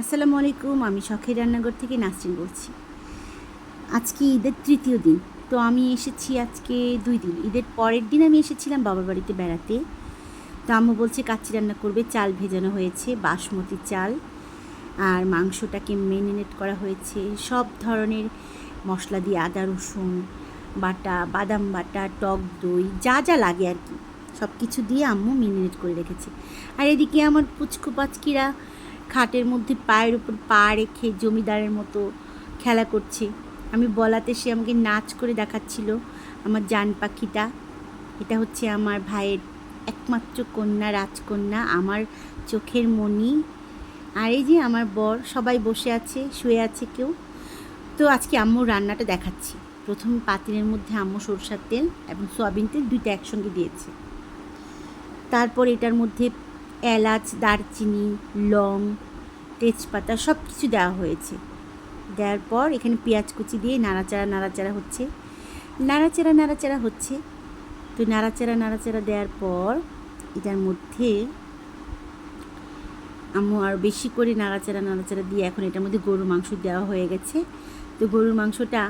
আসসালামু আলাইকুম। আমি শখের রান্নাঘর থেকে নাসরিন বলছি। আজকে ঈদের তৃতীয় দিন, তো আমি এসেছি আজকে 2 দিন। ঈদের পরের দিন আমি এসেছিলাম বাবার বাড়িতে বেড়াতে। তো আম্মু বলছে কাচ্চি রান্না করবে, চাল ভেজানো হয়েছে বাসমতি চাল, আর মাংসটাকে ম্যারিনেট করা হয়েছে সব ধরনের মশলা দিয়ে, আদা রসুন বাটা, বাদাম বাটা, টক দই, যা যা লাগে আর কি সব কিছু দিয়ে আম্মু ম্যারিনেট করে রেখেছে। আর এদিকে আমার পুচকু পাচকিরা খাটের মধ্যে পায়ের উপর পা রেখে জমিদারের মতো খেলা করছে। আমি বলাতে সে আমাকে নাচ করে দেখাচ্ছিল। আমার জান পাখিটা, এটা হচ্ছে আমার ভাইয়ের একমাত্র কন্যা, রাজকন্যা, আমার চোখের মণি। আর এই যে আমার বর, সবাই বসে আছে, শুয়ে আছে কেউ। তো আজকে আম্মুর রান্নাটা দেখাচ্ছি। প্রথমে পাতিলের মধ্যে আম্মু সরষের তেল এবং সয়াবিন তেল দুইটা একসঙ্গে দিয়েছে। তারপর এটার মধ্যে এলাচ, দারচিনি, লং, তেজপাতা সব কিছু দেওয়া হয়েছে। দেওয়ার পর এখানে পেঁয়াজ কুচি দিয়ে নাড়াচাড়া হচ্ছে, নাড়াচাড়া হচ্ছে। তো নাড়াচাড়া দেওয়ার পর এটার মধ্যে আম্মু আরও বেশি করে নাড়াচাড়া দিয়ে এখন এটার মধ্যে গরুর মাংস দেওয়া হয়ে গেছে। তো গরুর মাংসটা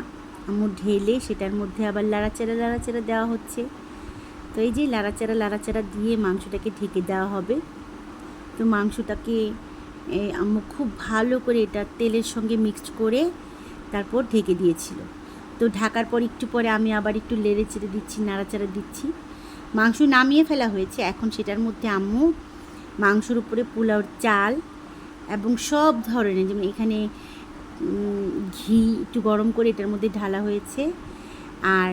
আম্মু ঢেলে সেটার মধ্যে আবার নাড়াচাড়া দেওয়া হচ্ছে। তো এই যে নাড়াচাড়া দিয়ে মাংসটাকে ঢেকে দেওয়া হবে। তো মাংসটাকে আম্মু খুব ভালো করে এটা তেলের সঙ্গে মিক্সড করে তারপর ঢেকে দিয়েছিল। তো ঢাকার পর একটু পরে আমি আবার একটু নেড়ে চেড়ে দিচ্ছি, নাড়াচাড়া দিচ্ছি। মাংস নামিয়ে ফেলা হয়েছে, এখন সেটার মধ্যে আম্মু মাংসর উপরে পোলাওর চাল এবং সব ধরনের, যেমন এখানে ঘি একটু গরম করে এটার মধ্যে ঢালা হয়েছে, আর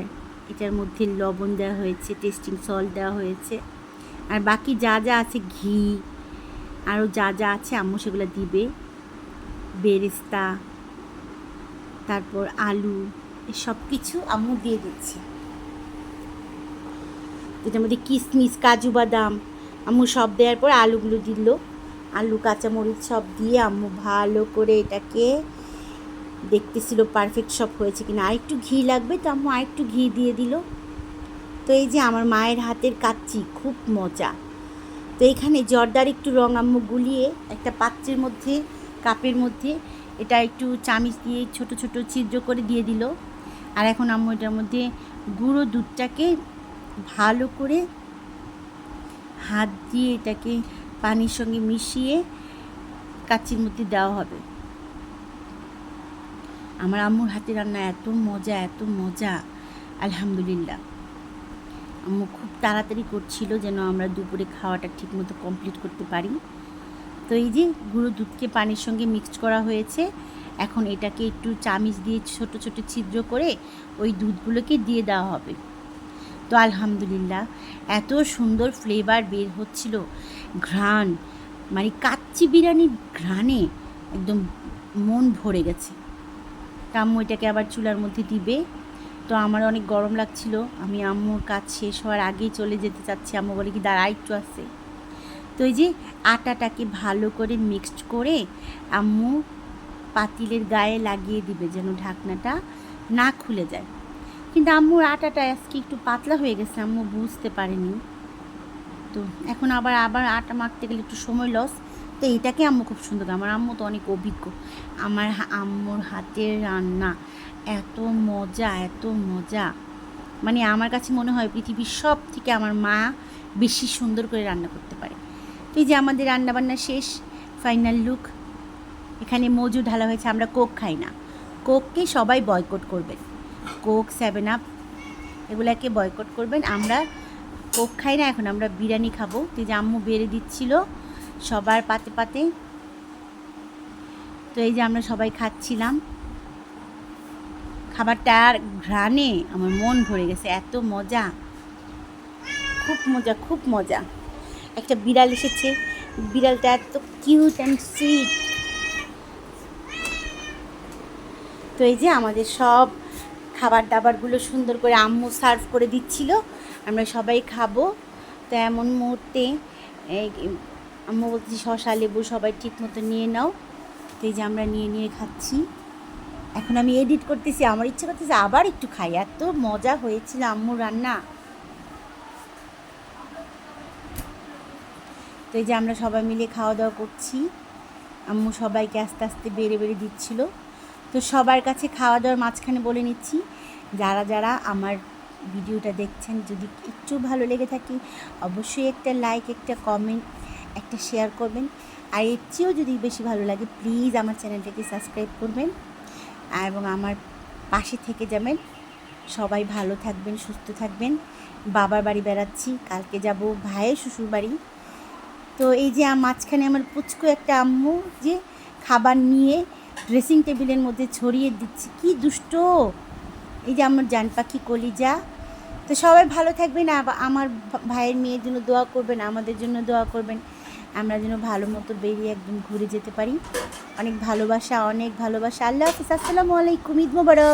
এটার মধ্যে লবণ দেওয়া হয়েছে, টেস্টিং সল্ট দেওয়া হয়েছে, আর বাকি যা যা আছে ঘি আরও যা যা আছে আম্মু সেগুলো দিবে। বেরেস্তা, তারপর আলু, সব কিছু আম্মু দিয়ে দিচ্ছে। এটার মধ্যে কিশমিশ, কাজু বাদাম আম্মু সব দেওয়ার পর আলুগুলো দিল, আলু কাঁচামরিচ সব দিয়ে আম্মু ভালো করে এটাকে দেখতেছিল পারফেক্ট সব হয়েছে কিনা। আরেকটু ঘি লাগবে, তো আম্মু আরেকটু ঘি দিয়ে দিল। তো এই যে আমার মায়ের হাতের কাচ্চি খুব মজা। তো এখানে জর্দার একটু রং আম্মু গুলিয়ে একটা পাত্রের মধ্যে, কাপের মধ্যে এটা একটু চামিচ দিয়ে ছোট ছোট ছিদ্র করে দিয়ে দিল। আর এখন আম্মু এটার মধ্যে গুঁড়ো দুধটাকে ভালো করে হাত দিয়ে এটাকে পানির সঙ্গে মিশিয়ে কাচ্চির মধ্যে দেওয়া হবে। আমার আম্মুর হাতে রান্না এত মজা, আলহামদুলিল্লাহ। আম্মু খুব তাড়াতাড়ি করছিল যেন আমরা দুপুরে খাওয়াটা ঠিকমতো কমপ্লিট করতে পারি। তো এই যে গুঁড়ো দুধকে পানির সঙ্গে মিক্সড করা হয়েছে, এখন এটাকে একটু চামিচ দিয়ে ছোট ছোট ছিদ্র করে ওই দুধগুলোকে দিয়ে দেওয়া হবে। তো আলহামদুলিল্লাহ এত সুন্দর ফ্লেভার বের হচ্ছিল, ঘ্রাণ, মানে কাচ্চি বিরিয়ানির ঘ্রাণে একদম মন ভরে গেছে। তা আম্মু এটাকে আবার চুলার মধ্যে দিবে। তো আমার অনেক গরম লাগছিল, আমি আম্মুর কাজ শেষ হওয়ার আগেই চলে যেতে চাচ্ছি। আম্মু বলে কি দাঁড়া একটু আসে। তো এই যে আটাটাকে ভালো করে মিক্সড করে আম্মু পাতিলের গায়ে লাগিয়ে দিবে যেন ঢাকনাটা না খুলে যায়। কিন্তু আম্মুর আটাটা আজকে একটু পাতলা হয়ে গেছে, আম্মু বুঝতে পারেনি। তো এখন আবার আটা মাখতে গেলে একটু সময় লস। তো এইটাকে আম্মু খুব সুন্দর, আমার আম্মু তো অনেক অভিজ্ঞ। আমার আম্মুর হাতের রান্না এত মজা, মানে আমার কাছে মনে হয় পৃথিবীর সব থেকে আমার মা বেশি সুন্দর করে রান্না করতে পারে। তো এই যে আমাদের রান্নাবান্না শেষ, ফাইনাল লুক। এখানে মজু ঢালা হয়েছে, আমরা কোক খাই না, কোককে সবাই বয়কট করবেন, কোক, 7 আপ এগুলাকে বয়কট করবেন। আমরা কোক খাই না, এখন আমরা বিরিয়ানি খাবো। তো এই যে আম্মু বেড়ে দিচ্ছিল সবার পাতে পাতে। তো এই যে আমরা সবাই খাচ্ছিলাম, খাবারটার ঘ্রাণে আমার মন ভরে গেছে, এত মজা, খুব মজা। একটা বিড়াল এসেছে, বিড়ালটা এত কিউট অ্যান্ড সুইট। তো এই যে আমাদের সব খাবার দাবারগুলো সুন্দর করে আম্মু সার্ভ করে দিচ্ছিল, আমরা সবাই খাবো। তো এমন মুহূর্তে এই আম্মু বলছি শসা লেবু সবাই ঠিক মতো নিয়ে নাও। তো এই যে আমরা নিয়ে খাচ্ছি। এখন আমি এডিট করতেছি, আমার ইচ্ছা করতেছে আবার একটু খাই, এত মজা হয়েছিল আম্মুর রান্না। তো এই যে আমরা সবাই মিলে খাওয়া দাওয়া করছি। আম্মু সবাইকে আস্তে আস্তে বেড়ে বেড়ে দিচ্ছিল। তো সবার কাছে খাওয়া দাওয়ার মাঝখানে বলে নিচ্ছি, যারা যারা আমার ভিডিওটা দেখছেন যদি একটু ভালো লেগে থাকে অবশ্যই একটা লাইক, একটা কমেন্ট, একটা শেয়ার করবেন। আর এর চেয়েও যদি বেশি ভালো লাগে প্লিজ আমার চ্যানেলটাকে সাবস্ক্রাইব করবেন এবং আমার পাশে থেকে যাবেন। সবাই ভালো থাকবেন, সুস্থ থাকবেন। বাবার বাড়ি বেড়াচ্ছি, কালকে যাব ভাইয়ের শ্বশুর বাড়ি। তো এই যে মাঝখানে আমার পুচকু একটা আম্মু যে খাবার নিয়ে ড্রেসিং টেবিলের মধ্যে ছড়িয়ে দিচ্ছে, কি দুষ্ট! এই যে আমার জান পাখি কলিজা। তো সবাই ভালো থাকবেন, আমার ভাইয়ের মেয়ের জন্য দোয়া করবেন, আমাদের জন্য দোয়া করবেন, আমরা যেন ভালো মতো বেরিয়ে একদম ঘুরে যেতে পারি। অনেক ভালোবাসা, অনেক ভালোবাসা। আল্লাহ হাফিজ, আসসালামু আলাইকুম, ঈদ মোবারক।